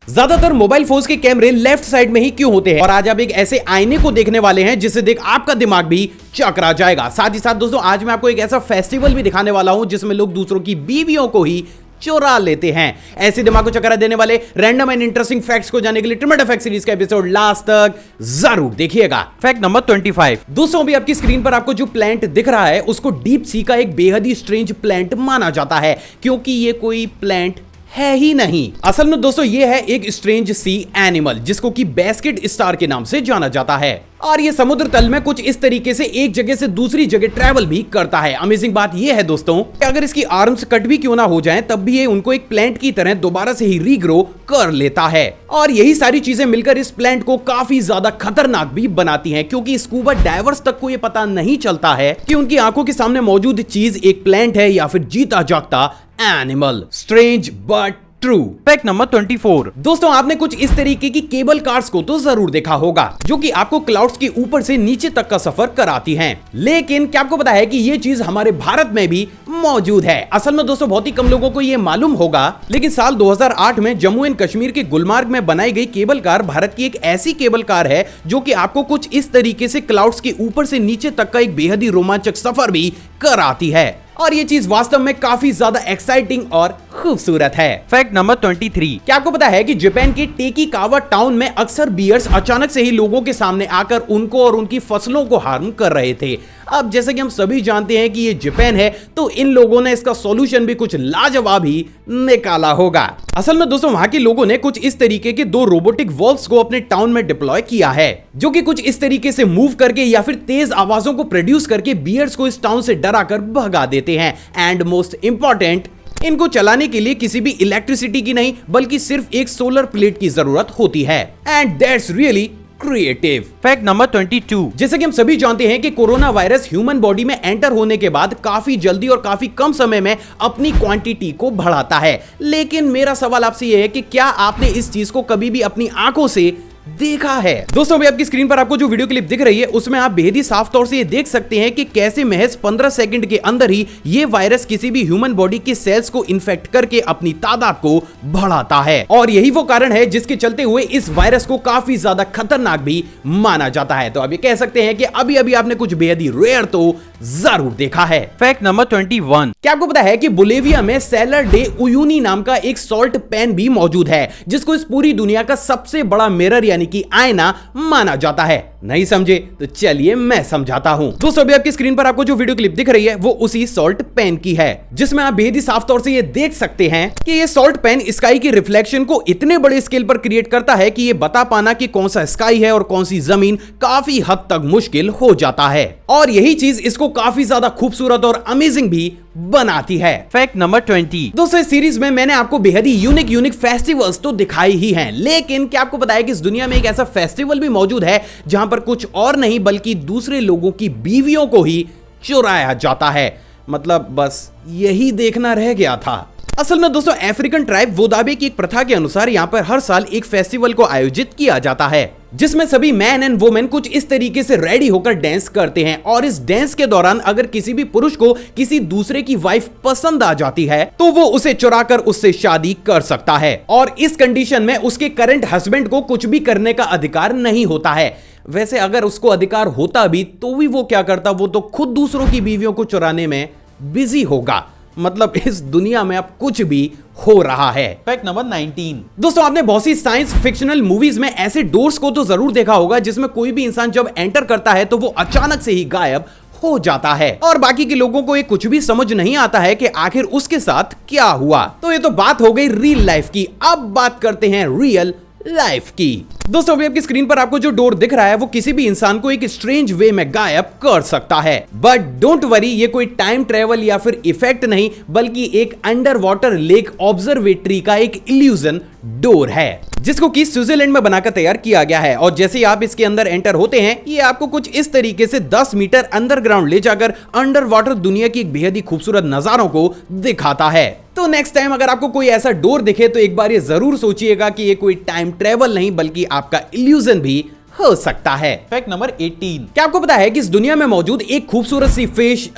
ज्यादातर mobile phones के कैमरे लेफ्ट साइड में ही क्यों होते हैं, और आज आप एक ऐसे आईने को देखने वाले हैं जिसे देख आपका दिमाग भी चकरा जाएगा। साथ ही साथ दोस्तों आज मैं आपको एक ऐसा फेस्टिवल भी दिखाने वाला हूं जिसमें लोग दूसरों की बीवियों को ही चुरा लेते हैं। ऐसे दिमाग को चकरा देने वाले रैंडम एंड इंटरेस्टिंग फैक्ट्स को जानने के लिए ट्रिमेंडस फैक्ट सीरीज का एपिसोड लास्ट तक जरूर देखिएगा। फैक्ट नंबर 25 दोस्तों, अभी आपकी स्क्रीन पर आपको जो प्लांट दिख रहा है उसको डीप सी का एक बेहद ही स्ट्रेंज प्लांट माना जाता है, क्योंकि ये कोई प्लांट है ही नहीं। असल में दोस्तों ये है एक स्ट्रेंज सी एनिमल जिसको कि बास्केट स्टार के नाम से जाना जाता है, और ये समुद्र तल में कुछ इस तरीके से एक जगह से दूसरी जगह ट्रैवल भी करता है। अमेजिंग बात ये है दोस्तों कि अगर इसकी आर्म्स कट भी क्यों ना हो जाएं, तब भी ये उनको एक प्लांट की तरह दोबारा से ही रीग्रो कर लेता है। और यही सारी चीजें मिलकर इस प्लांट को काफी ज्यादा खतरनाक भी बनाती हैं, क्योंकि स्कूबा डाइवर्स तक को ये पता नहीं चलता है कि उनकी आंखों के सामने मौजूद चीज एक प्लांट है या फिर जीता जागता animal. Strange but true. Fact number 24 दोस्तों, आपने कुछ इस तरीके की केबल कार्स को तो जरूर देखा होगा जो कि आपको क्लाउड्स के ऊपर से नीचे तक का सफर कराती हैं। लेकिन क्या आपको पता है कि ये चीज हमारे भारत में भी मौजूद है? असल में दोस्तों बहुत ही कम लोगों को ये मालूम होगा, लेकिन साल 2008 में जम्मू एंड कश्मीर के गुलमर्ग में बनाई गई केबल कार भारत की एक ऐसी केबल कार है जो कि आपको कुछ इस तरीके से क्लाउड्स के ऊपर से नीचे तक का एक बेहद ही रोमांचक सफर भी कराती है, और ये चीज वास्तव में काफी ज्यादा एक्साइटिंग और खूबसूरत है। फैक्ट नंबर 23 क्या आपको पता है कि जापान के टेकिकावा टाउन में अक्सर बियर्स अचानक से ही लोगों के सामने आकर उनको और उनकी फसलों को हार्म कर रहे थे। अब जैसे कि हम सभी जानते हैं कि ये जापान है, तो इन लोगों ने इसका सॉल्यूशन भी कुछ लाजवाब ही निकाला होगा। असल में दोस्तों वहां के लोगों ने कुछ इस तरीके के 2 रोबोटिक वॉल्व्स को अपने टाउन में डिप्लॉय किया है, जो कि कुछ इस तरीके से मूव करके या फिर तेज आवाजों को प्रोड्यूस करके बियर्स को इस टाउन से डराकर भगा देते हैं। एंड मोस्ट इंपॉर्टेंट, इनको चलाने के लिए किसी भी इलेक्ट्रिसिटी की नहीं बल्कि सिर्फ एक सोलर प्लेट की जरूरत होती है। And that's really creative. Fact number 22 जैसे कि हम सभी जानते हैं कि कोरोना वायरस ह्यूमन बॉडी में एंटर होने के बाद काफी जल्दी और काफी कम समय में अपनी क्वांटिटी को बढ़ाता है। लेकिन मेरा सवाल आपसे यह है कि क्या आपने इस चीज को कभी भी अपनी आंखों से देखा है? दोस्तों अभी आपकी स्क्रीन पर आपको जो वीडियो क्लिप दिख रही है उसमें आप बेहद ही साफ तौर से ये देख सकते हैं कि कैसे महज 15 सेकंड के अंदर ही ये वायरस किसी भी ह्यूमन बॉडी के सेल्स को इन्फेक्ट करके अपनी तादाद को बढ़ाता है, और यही वो कारण है जिसके चलते हुए इस वायरस को काफी ज्यादा खतरनाक भी माना जाता है। तो अब ये कह सकते हैं कि अभी अभी आपने कुछ बेहद ही रेयर तो जरूर देखा है। फैक्ट नंबर 21 क्या आपको पता है कि बोलिविया में सेलर डे उयूनी नाम का एक सॉल्ट पैन भी मौजूद है, जिसको इस पूरी दुनिया का सबसे बड़ा मिरर यानी कि आईना माना जाता है? नहीं समझे तो चलिए मैं समझाता हूं। दोस्तों अभी आपकी स्क्रीन पर आपको जो वीडियो क्लिप दिख रही है वो उसी सॉल्ट पैन की है, जिसमें आप बेहद ही साफ तौर से ये देख सकते हैं कि ये सॉल्ट पैन स्काई की रिफ्लेक्शन को इतने बड़े स्केल पर क्रिएट करता है कि ये बता पाना कि कौन सा स्काई है और कौन सी जमीन काफी हद तक मुश्किल हो जाता है, और यही चीज इसको काफी ज्यादा खूबसूरत और अमेजिंग भी बनाती है। फैक्ट नंबर 20 दोस्तों इस सीरीज में मैंने आपको बेहद ही यूनिक फेस्टिवल्स तो दिखाई ही हैं, लेकिन क्या आपको पता है कि इस दुनिया में एक ऐसा फेस्टिवल भी मौजूद है जहां पर कुछ और नहीं बल्कि दूसरे लोगों की बीवियों को ही चुराया जाता है? मतलब बस यही देखना रह गया था। असल में दोस्तों अफ्रीकन ट्राइब वोदाबे की एक प्रथा के अनुसार यहाँ पर हर साल एक फेस्टिवल को आयोजित किया जाता है, जिसमें सभी मैन एंड वुमेन कुछ इस तरीके से रेडी होकर डांस करते हैं, और इस डांस के दौरान अगर किसी भी पुरुष को किसी दूसरे की वाइफ पसंद आ जाती है तो वो उसे चुराकर उससे शादी कर सकता है, और इस कंडीशन में उसके करंट हस्बैंड को कुछ भी करने का अधिकार नहीं होता है। वैसे अगर उसको अधिकार होता भी तो भी वो क्या करता, वो तो खुद दूसरों की बीवियों को चुराने में बिजी होगा। मतलब इस दुनिया में अब कुछ भी हो रहा है। फैक्ट नंबर 19 दोस्तों आपने बहुत सी साइंस फिक्शनल मूवीज में ऐसे डोर्स को तो जरूर देखा होगा जिसमें कोई भी इंसान जब एंटर करता है तो वो अचानक से ही गायब हो जाता है, और बाकी के लोगों को ये कुछ भी समझ नहीं आता है कि आखिर उसके साथ क्या हुआ। तो ये तो बात हो गई रियल लाइफ की, अब बात करते हैं रियल लाइफ की। दोस्तों अभी आपकी स्क्रीन पर आपको जो डोर दिख रहा है वो किसी भी इंसान को एक स्ट्रेंज वे में गायब कर सकता है, बट डोंट वरी, ये कोई टाइम ट्रेवल या फिर इफेक्ट नहीं बल्कि एक अंडर वाटर लेक ऑब्जर्वेटरी का एक इल्यूजन डोर है, जिसको कि स्विट्जरलैंड में बनाकर तैयार किया गया है। और जैसे ही आप इसके अंदर एंटर होते हैं ये आपको कुछ इस तरीके से 10 मीटर अंडरग्राउंड ले जाकर अंडर वाटर दुनिया की एक बेहद ही खूबसूरत नजारों को दिखाता है। तो नेक्स्ट टाइम अगर आपको कोई ऐसा डोर दिखे तो एक बार ये जरूर सोचिएगा कि ये कोई टाइम ट्रेवल नहीं बल्कि आपका इल्यूजन भी हो सकता है। फैक्ट नंबर 18 क्या आपको पता है कि इस दुनिया में मौजूद एक खूबसूरत सी फिश,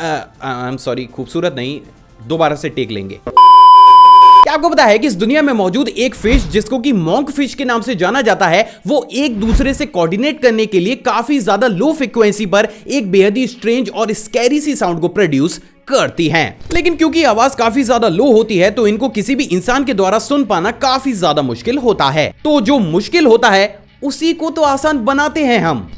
खूबसूरत नहीं, दोबारा से टेक लेंगे। क्या आपको पता है कि इस दुनिया में मौजूद एक फिश जिसको कि मॉन्क फिश के नाम से जाना जाता है, वो एक दूसरे से कोऑर्डिनेट करने के लिए काफी ज्यादा लो फ्रीक्वेंसी पर एक बेहद ही स्ट्रेंज और स्कैरी सी साउंड को प्रोड्यूस करती हैं। लेकिन क्योंकि आवाज काफी ज्यादा लो होती है तो इनको किसी भी इंसान के द्वारा सुन पाना काफी ज्यादा मुश्किल होता है। तो जो मुश्किल होता है उसी को तो आसान बनाते हैं हम।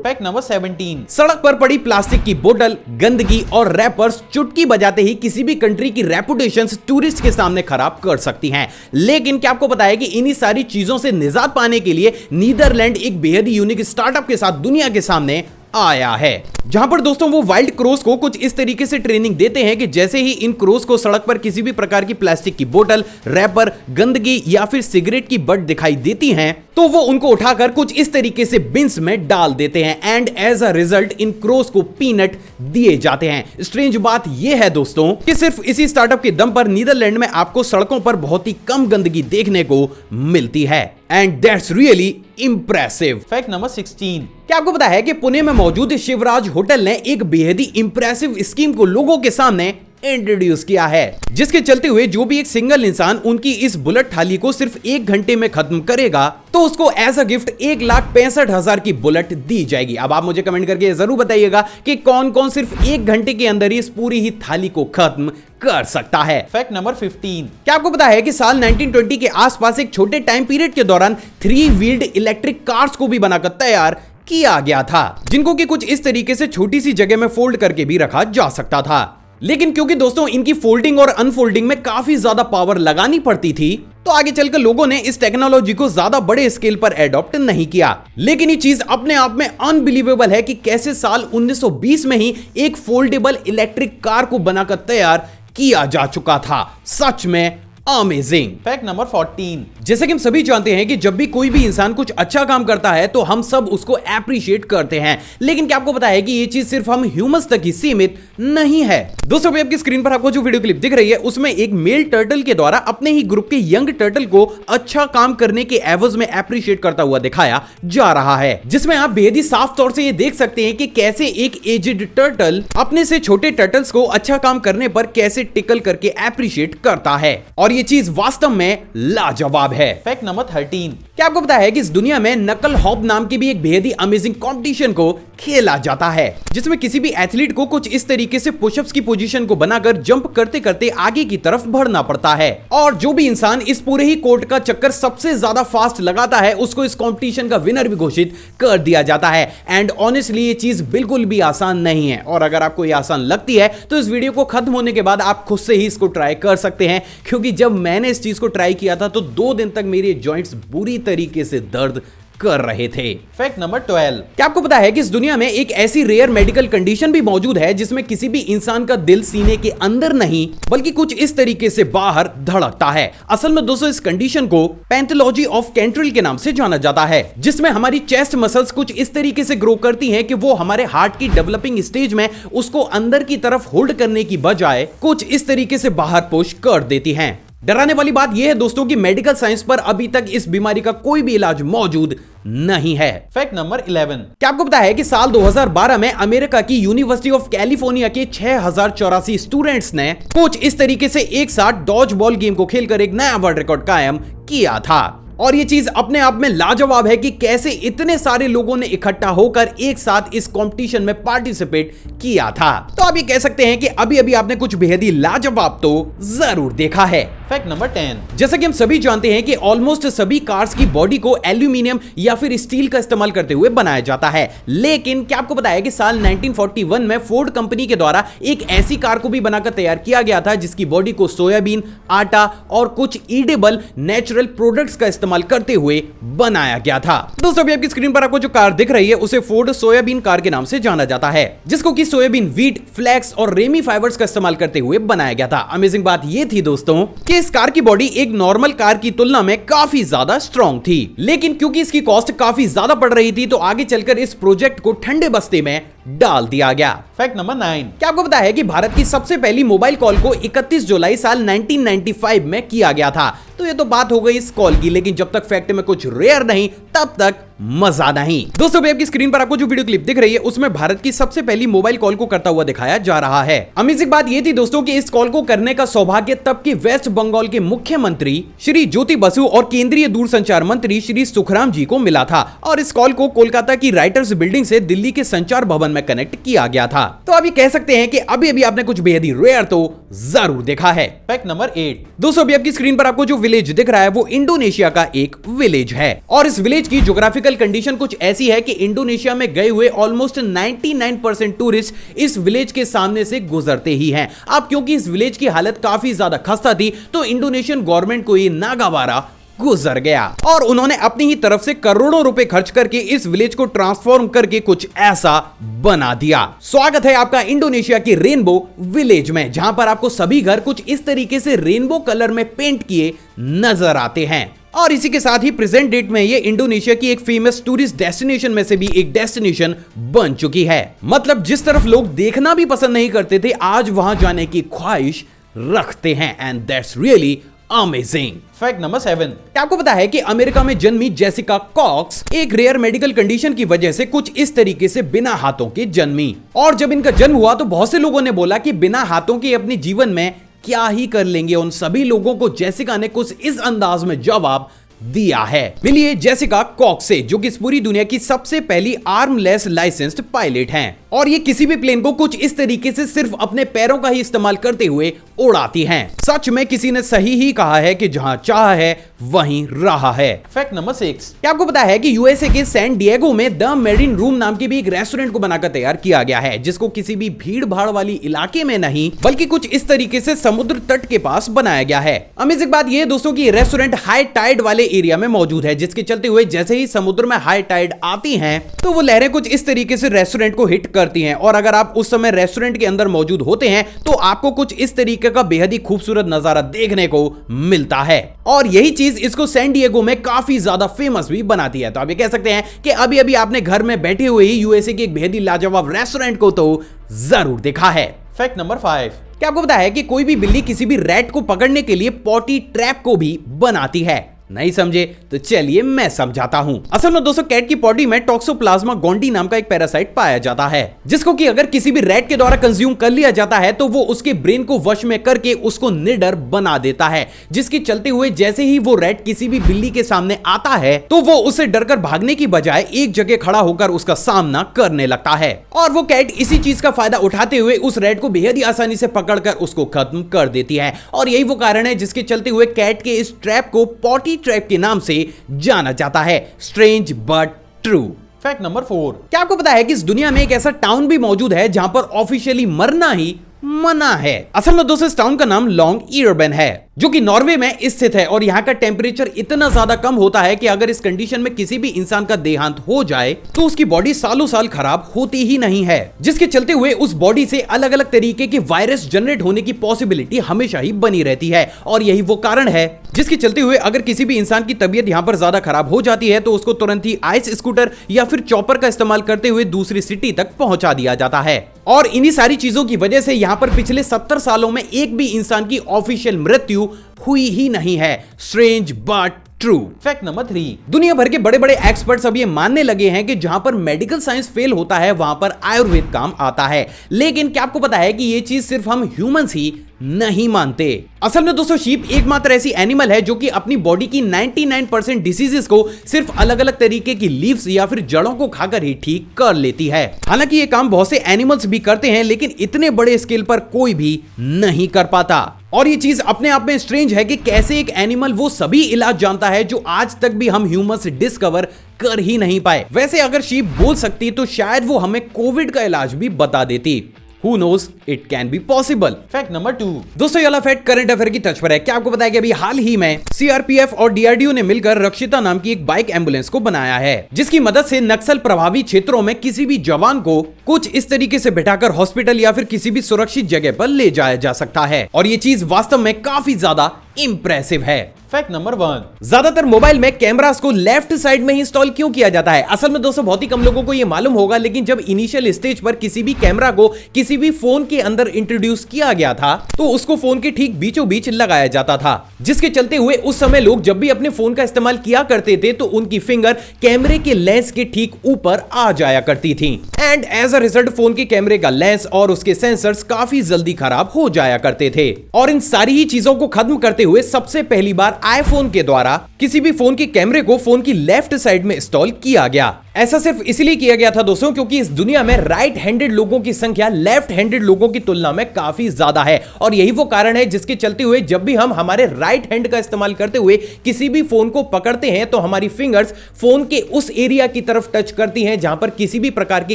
Fact number 17। सड़क पर पड़ी प्लास्टिक की बोतल, गंदगी और रैपर्स चुटकी बजाते ही किसी भी कंट्री की रेपुटेशन टूरिस्ट के सामने खराब कर सकती हैं। लेकिन क्या आपको पता है कि इन्हीं सारी चीजों से निजात पाने के लिए नीदरलैंड एक बेहद ही यूनिक स्टार्टअप के साथ दुनिया के सामने आया है, जहां पर दोस्तों वो वाइल्ड क्रोस को कुछ इस तरीके से ट्रेनिंग देते हैं कि जैसे ही इन क्रोस को सड़क पर किसी भी प्रकार की प्लास्टिक की बोतल, रैपर, गंदगी या फिर सिगरेट की बट दिखाई देती हैं तो वो उनको उठाकर कुछ इस तरीके से बिन्स में डाल देते हैं एंड एज अ रिजल्ट इन क्रोस को पीनट दिए जाते हैं। स्ट्रेंज बात यह है दोस्तों कि सिर्फ इसी स्टार्टअप के दम पर नीदरलैंड में आपको सड़कों पर बहुत ही कम गंदगी देखने को मिलती है and that's really impressive. Fact number 16। क्या आपको पता है कि पुणे में मौजूद शिवराज होटल ने एक बेहद ही इंप्रेसिव स्कीम को लोगों के सामने इंट्रोड्यूस किया है, जिसके चलते हुए जो भी एक सिंगल इंसान उनकी इस बुलेट थाली को सिर्फ 1 घंटे में खत्म करेगा तो उसको एज अ गिफ्ट 1,65,000 की बुलेट दी जाएगी। अब आप मुझे कमेंट करके जरूर बताइएगा कि कौन कौन सिर्फ 1 घंटे के अंदर इस पूरी ही थाली को खत्म कर सकता है। Fact number 15। क्या आपको पता है कि साल 1920 के आसपास एक छोटे टाइम पीरियड के दौरान 3 व्हील्ड इलेक्ट्रिक कार्स को भी बनाकर तैयार किया गया था, जिनको कि कुछ इस तरीके से छोटी सी जगह में फोल्ड करके भी रखा जा सकता था। लेकिन क्योंकि दोस्तों इनकी फोल्डिंग और अनफोल्डिंग में काफी ज्यादा पावर लगानी पड़ती थी तो आगे चलकर लोगों ने इस टेक्नोलॉजी को ज्यादा बड़े स्केल पर एडॉप्ट नहीं किया। लेकिन ये चीज अपने आप में अनबिलीवेबल है कि कैसे साल 1920 में ही एक फोल्डेबल इलेक्ट्रिक कार को बनाकर तैयार किया जा चुका था। सच में अमेजिंग। Fact number 14। जैसे कि हम सभी जानते हैं कि जब भी कोई भी इंसान कुछ अच्छा काम करता है तो हम सब उसको एप्रिशिएट करते हैं, लेकिन क्या आपको पता है कि ये चीज सिर्फ हम ह्यूमंस तक ही सीमित नहीं है। दोस्तों आपकी स्क्रीन पर आपको जो वीडियो क्लिप दिख रही है उसमें एक मेल टर्टल के द्वारा अपने ही ग्रुप के यंग टर्टल को अच्छा काम करने के एवज में एप्रिशिएट करता हुआ दिखाया जा रहा है, जिसमें आप बेहद ही साफ तौर से ये देख सकते हैं कि कैसे एक एज्ड टर्टल अपने से छोटे टर्टल्स को अच्छा काम करने पर कैसे टिकल करके एप्रिशिएट करता है और ये चीज वास्तव में लाजवाब है। Fact number 13। क्या आपको पता है कि इस दुनिया में नकल हॉप नाम की भी एक बेहद ही अमेजिंग कंपटीशन को खेला जाता है, जिसमें किसी भी एथलीट को कुछ इस तरीके से पुशअप्स की पोजीशन को बनाकर जंप करते करते आगे की तरफ बढ़ना पड़ता है और जो भी इंसान इस पूरे ही कोर्ट का चक्कर सबसे ज्यादा फास्ट लगाता है उसको इस कंपटीशन का विनर भी घोषित कर दिया जाता है। एंड ऑनेस्टली ये चीज बिल्कुल भी आसान नहीं है और अगर आपको ये आसान लगती है तो इस वीडियो को खत्म होने के बाद आप खुद से ही इसको ट्राई कर सकते हैं, क्योंकि जब मैंने इस चीज को ट्राई किया था तो 2 दिन तक मेरे जॉइंट्स बुरी तरीके से दर्द कर रहे थे। Fact number 12। क्या आपको पता है कि इस दुनिया में एक ऐसी रेयर मेडिकल कंडीशन भी मौजूद है जिसमें किसी भी इंसान का दिल सीने के अंदर नहीं बल्कि कुछ इस तरीके से बाहर धड़कता है। असल में दोस्तों इस कंडीशन को पैथोलॉजी ऑफ कैंट्रिल के नाम से जाना जाता है, जिसमें हमारी चेस्ट मसल्स कुछ इस तरीके से ग्रो करती हैं कि वो हमारे हार्ट की डेवलपिंग स्टेज में उसको अंदर की तरफ होल्ड करने की बजाय कुछ इस तरीके से बाहर पुश कर देती हैं। डराने वाली बात यह है दोस्तों कि मेडिकल साइंस पर अभी तक इस बीमारी का कोई भी इलाज मौजूद नहीं है। Fact number 11। क्या आपको पता है कि साल 2012 में अमेरिका की यूनिवर्सिटी ऑफ कैलिफोर्निया के 6084 स्टूडेंट्स ने कुछ इस तरीके से एक साथ डॉज बॉल गेम को खेलकर एक नया वर्ल्ड रिकॉर्ड कायम किया था और ये चीज अपने आप में लाजवाब है कि कैसे इतने सारे लोगों ने इकट्ठा होकर एक साथ इस कंपटीशन में पार्टिसिपेट किया था। तो आप ये कह सकते हैं कि अभी अभी आपने कुछ बेहद ही लाजवाब तो जरूर देखा है। Fact number 10। जैसा कि हम सभी जानते हैं कि ऑलमोस्ट सभी कार्स की बॉडी को एल्यूमिनियम या फिर स्टील का इस्तेमाल करते हुए बनाया जाता है, लेकिन क्या आपको पता है कि साल 1941 में फोर्ड कंपनी के द्वारा एक ऐसी कार को भी बनाकर तैयार किया गया था जिसकी बॉडी को सोयाबीन, आटा और कुछ ईडेबल नेचुरल प्रोडक्ट्स का इस्तेमाल करते हुए बनाया गया था। दोस्तों अभी आपकी स्क्रीन पर आपको जो कार दिख रही है उसे फोर्ड सोयाबीन कार के नाम से जाना जाता है, जिसको कि सोयाबीन, व्हीट, फ्लैक्स और रेमी फाइबर्स का इस्तेमाल करते हुए बनाया गया था। अमेजिंग बात यह थी दोस्तों कि इस कार की बॉडी एक नॉर्मल कार की तुलना में काफी ज्यादा स्ट्रॉन्ग थी, लेकिन क्योंकि इसकी कॉस्ट काफी ज्यादा पड़ रही थी तो आगे चलकर इस प्रोजेक्ट को ठंडे बस्ते में डाल दिया गया। Fact number 9। क्या आपको पता है कि भारत की सबसे पहली मोबाइल कॉल को 31 जुलाई साल 1995 में किया गया था? तो ये तो बात हो गई इस कॉल की, लेकिन जब तक फैक्ट में कुछ रेयर नहीं तब तक मजा नहीं। दोस्तों अभी आपकी स्क्रीन पर आपको जो वीडियो क्लिप दिख रही है उसमें भारत की सबसे पहली मोबाइल कॉल को करता हुआ दिखाया जा रहा है। अमेजिंग बात ये थी दोस्तों कि इस कॉल को करने का सौभाग्य तब के वेस्ट बंगाल के मुख्यमंत्री श्री ज्योति बसु और केंद्रीय दूरसंचार मंत्री श्री सुखराम जी को मिला था, और इस कॉल को कोलकाता की राइटर्स बिल्डिंग से दिल्ली के संचार भवन में कनेक्ट किया गया था। तो अभी कह सकते हैं कि अभी अभी आपने कुछ बेहद ही रेयर तो जरूर देखा है। Fact number 8। दोस्तों अभी आपकी स्क्रीन पर आपको जो विलेज दिख रहा है वो इंडोनेशिया का एक विलेज है, और इस विलेज की ज्योग्राफिकल कंडीशन कुछ ऐसी है कि इंडोनेशिया में गए हुए ऑलमोस्ट 99% टूरिस्ट इस विलेज के सामने से गुजरते ही हैं। अब क्योंकि इस विलेज की हालत काफी ज्यादा खस्ता थी तो इंडोनेशियन गवर्नमेंट को ये नागवारा गुजर गया, और उन्होंने अपनी ही तरफ से करोड़ों रुपए खर्च करके इस विलेज को ट्रांसफॉर्म करके कुछ ऐसा बना दिया। स्वागत है आपका इंडोनेशिया के रेनबो विलेज में, जहां पर आपको सभी घर कुछ इस तरीके से रेनबो कलर में पेंट किए नजर आते हैं। और इसी के साथ ही प्रेजेंट डेट में ये इंडोनेशिया की एक फेमस टूरिस्ट डेस्टिनेशन में से भी एक डेस्टिनेशन बन चुकी है। मतलब जिस तरफ लोग देखना भी पसंद नहीं करते थे, आज वहां जाने की ख्वाहिश रखते हैं, and that's really amazing. Fact number 7। क्या आपको पता है कि अमेरिका में जन्मी जेसिका कॉक्स एक रेयर मेडिकल कंडीशन की वजह से कुछ इस तरीके से बिना हाथों के जन्मी, और जब इनका जन्म हुआ तो बहुत से लोगों ने बोला कि बिना हाथों के अपने जीवन में क्या ही कर लेंगे। उन सभी लोगों को जेसिका ने कुछ इस अंदाज में जवाब दिया है। मिलिए जेसिका कॉक्स से, जो कि इस पूरी दुनिया की सबसे पहली आर्मलेस लाइसेंस्ड पायलट हैं, और ये किसी भी प्लेन को कुछ इस तरीके से सिर्फ अपने पैरों का ही इस्तेमाल करते हुए उड़ाती हैं। सच में किसी ने सही ही कहा है कि जहां चाह है वहीं राह है। Fact number 6। क्या आपको पता है कि यूएसए के सैन डिएगो में द मेरिन रूम नाम के भी एक रेस्टोरेंट को बनाकर तैयार किया गया है, जिसको किसी भी भीड़ भाड़ वाली इलाके में नहीं बल्कि कुछ इस तरीके से समुद्र तट के पास बनाया गया है। अमेजिंग बात यह दोस्तों की रेस्टोरेंट हाई टाइड वाले एरिया में मौजूद है, जिसके चलते हुए जैसे ही समुद्र में हाई टाइड आती हैं तो वो लहरें कुछ इस तरीके से रेस्टोरेंट को हिट करती हैं, और अगर आप उस समय रेस्टोरेंट के अंदर मौजूद होते हैं तो आपको कुछ इस तरीके का बेहद ही खूबसूरत नजारा देखने को मिलता है, और यही चीज इसको सैन डिएगो में काफी ज्यादा फेमस भी बनाती है। तो आप ये कह सकते हैं कि अभी अभी आपने घर में बैठे हुए ही यूएसए के एक बेहद ही लाजवाब रेस्टोरेंट को तो जरूर देखा है। Fact number 5। क्या आपको पता है कि कोई भी बिल्ली किसी भी रैट को पकड़ने के लिए पॉटी ट्रैप को भी बनाती है? नहीं समझे तो चलिए मैं समझाता हूं। असल में दोस्तों कैट की पॉटी में टॉक्सोप्लाज्मा गोंडी नाम का एक पैरासाइट पाया जाता है, जिसको कि अगर किसी भी रैट के द्वारा कंज्यूम कर लिया जाता है तो वो उसके ब्रेन को वश में करके उसको निडर बना देता है, जिसके चलते हुए जैसे ही वो रैट किसी भी बिल्ली के सामने आता है तो वो उससे डरकर भागने की बजाय एक जगह खड़ा होकर उसका सामना करने लगता है, और वो कैट इसी चीज का फायदा उठाते हुए उस रैट को बेहद ही आसानी से पकड़कर उसको खत्म कर देती है। और यही वो कारण है जिसके चलते हुए कैट के इस ट्रैप को पॉटी ट्रैप के नाम से जाना जाता है। Strange but true. Fact number 4। क्या आपको पता है कि इस दुनिया में एक ऐसा टाउन भी मौजूद है जहां पर ऑफिशियली मरना ही मना है? असल में दोस्तों इस टाउन का नाम लॉन्ग ईयरबेन है, जो कि नॉर्वे में स्थित है, और यहाँ का टेम्परेचर इतना ज्यादा कम होता है कि अगर इस कंडीशन में किसी भी इंसान का देहांत हो जाए तो उसकी बॉडी सालों साल खराब होती ही नहीं है, जिसके चलते हुए उस बॉडी से अलग अलग तरीके के वायरस जनरेट होने की पॉसिबिलिटी हमेशा ही बनी रहती है। और यही वो कारण है जिसके चलते हुए अगर किसी भी इंसान की तबीयत यहाँ पर ज्यादा खराब हो जाती है तो उसको तुरंत ही आइस स्कूटर या फिर चॉपर का इस्तेमाल करते हुए दूसरी सिटी तक पहुंचा दिया जाता है। और इन्हीं सारी चीजों की वजह से यहाँ पर पिछले 70 सालों में एक भी इंसान की ऑफिशियल मृत्यु हुई ही नहीं है। Strange but true. Fact number 3। दुनिया भर के बड़े बड़े एक्सपर्ट्स अब ये मानने लगे हैं कि जहां पर मेडिकल साइंस फेल होता है वहां पर आयुर्वेद काम आता है, लेकिन क्या आपको पता है कि ये चीज सिर्फ हम ह्यूमंस ही नहीं मानते। असल में दोस्तों शीप एकमात्र ऐसी एनिमल है जो कि अपनी बॉडी की 99% डिसीजेस को सिर्फ अलग अलग तरीके की लीव्स या फिर जड़ों को खाकर ही ठीक कर लेती है। हालांकि ये काम बहुत से एनिमल्स भी करते हैं, लेकिन इतने बड़े स्केल पर कोई भी नहीं कर पाता। और ये चीज अपने आप में स्ट्रेंज है कि कैसे एक एनिमल वो सभी इलाज जानता है जो आज तक भी हम ह्यूमंस डिस्कवर कर ही नहीं पाए। वैसे अगर शीप बोल सकती तो शायद वो हमें कोविड का इलाज भी बता देती। Who knows, it can be possible। Fact number 2। दोस्तों ये वाला फैक्ट करंट अफेयर की टच पर है। क्या आपको पता है कि अभी हाल ही में सीआरपीएफ और डीआरडीओ ने मिलकर रक्षिता नाम की एक बाइक एम्बुलेंस को बनाया है, जिसकी मदद से नक्सल प्रभावित क्षेत्रों में किसी भी जवान को कुछ इस तरीके से बिठाकर हॉस्पिटल या फिर किसी भी सुरक्षित जगह पर ले जाया जा सकता है। और ये चीज वास्तव में काफी ज्यादा इंप्रेसिव है। Fact number 1। ज्यादातर मोबाइल में कैमरास को लेफ्ट साइड में ही इंस्टॉल क्यों किया जाता है? असल में दोस्तों बहुत ही कम लोगों को यह मालूम होगा, लेकिन जब इनिशियल स्टेज पर किसी भी कैमरा को किसी भी फोन के अंदर इंट्रोड्यूस किया गया था तो उसको फोन के ठीक बीचों बीच लगाया जाता था, जिसके चलते हुए उस समय लोग जब भी अपने फोन का इस्तेमाल किया करते थे तो उनकी फिंगर कैमरे के लेंस के ठीक ऊपर आ जाया करती थी। And as a result phone के कैमरे का लेंस और उसके सेंसर्स काफी जल्दी खराब हो जाया करते थे। और इन सारी ही चीजों को खत्म करते हुए सबसे पहली बार आईफोन के द्वारा किसी भी फोन के कैमरे को फोन की लेफ्ट साइड में इंस्टॉल किया गया। ऐसा सिर्फ इसलिए किया गया था दोस्तों क्योंकि इस दुनिया में राइट हैंडेड लोगों की संख्या लेफ्ट हैंडेड लोगों की तुलना में काफी ज्यादा है, और यही वो कारण है जिसके चलते हुए जब भी हम हमारे राइट हैंड का इस्तेमाल करते हुए किसी भी फोन को पकड़ते हैं तो हमारी फिंगर्स फोन के उस एरिया की तरफ टच करती हैं जहां पर किसी भी प्रकार के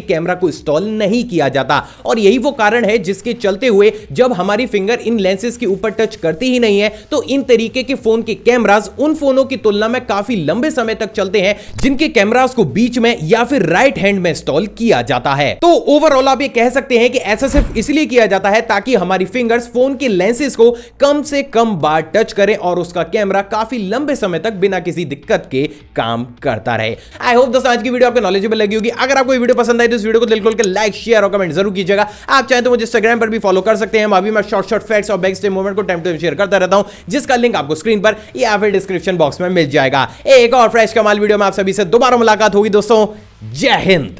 कैमरा को इंस्टॉल नहीं किया जाता। और यही वो कारण है जिसके चलते हुए जब हमारी फिंगर इन लेंसेज के ऊपर टच करती ही नहीं है तो इन तरीके के फोन के कैमरास उन फोनों की तुलना में काफी लंबे समय तक चलते हैं जिनके कैमरास को बीच में या फिर राइट हैंड में इंस्टॉल किया जाता है। तो ओवरऑल आप ये कह सकते हैं कि ऐसा सिर्फ इसलिए किया जाता है ताकि हमारी फिंगर्स फोन के लेंसेज को कम से कम बार टच करें और उसका कैमरा काफी लंबे समय तक बिना किसी दिक्कत के काम करता रहे। आई होप दोस्तों आज की वीडियो आपको नॉलेजेबल लगी होगी। अगर आपको ये वीडियो पसंद आई तो इस वीडियो को दिल खोल के लाइक शेयर और कमेंट जरूर कीजिएगा। आप चाहें तो मुझे इंस्टाग्राम पर भी फॉलो कर सकते हैं। अभी मैं शॉर्ट फैक्ट्स और बैक स्टेज मूवमेंट को टाइम टू टाइम शेयर करता रहता हूं, जिसका लिंक आपको स्क्रीन पर या फिर डिस्क्रिप्शन बॉक्स में मिल जाएगा। एक और फ्रेश कमाल वीडियो में आप सभी से दोबारा मुलाकात होगी दोस्तों। जय हिंद।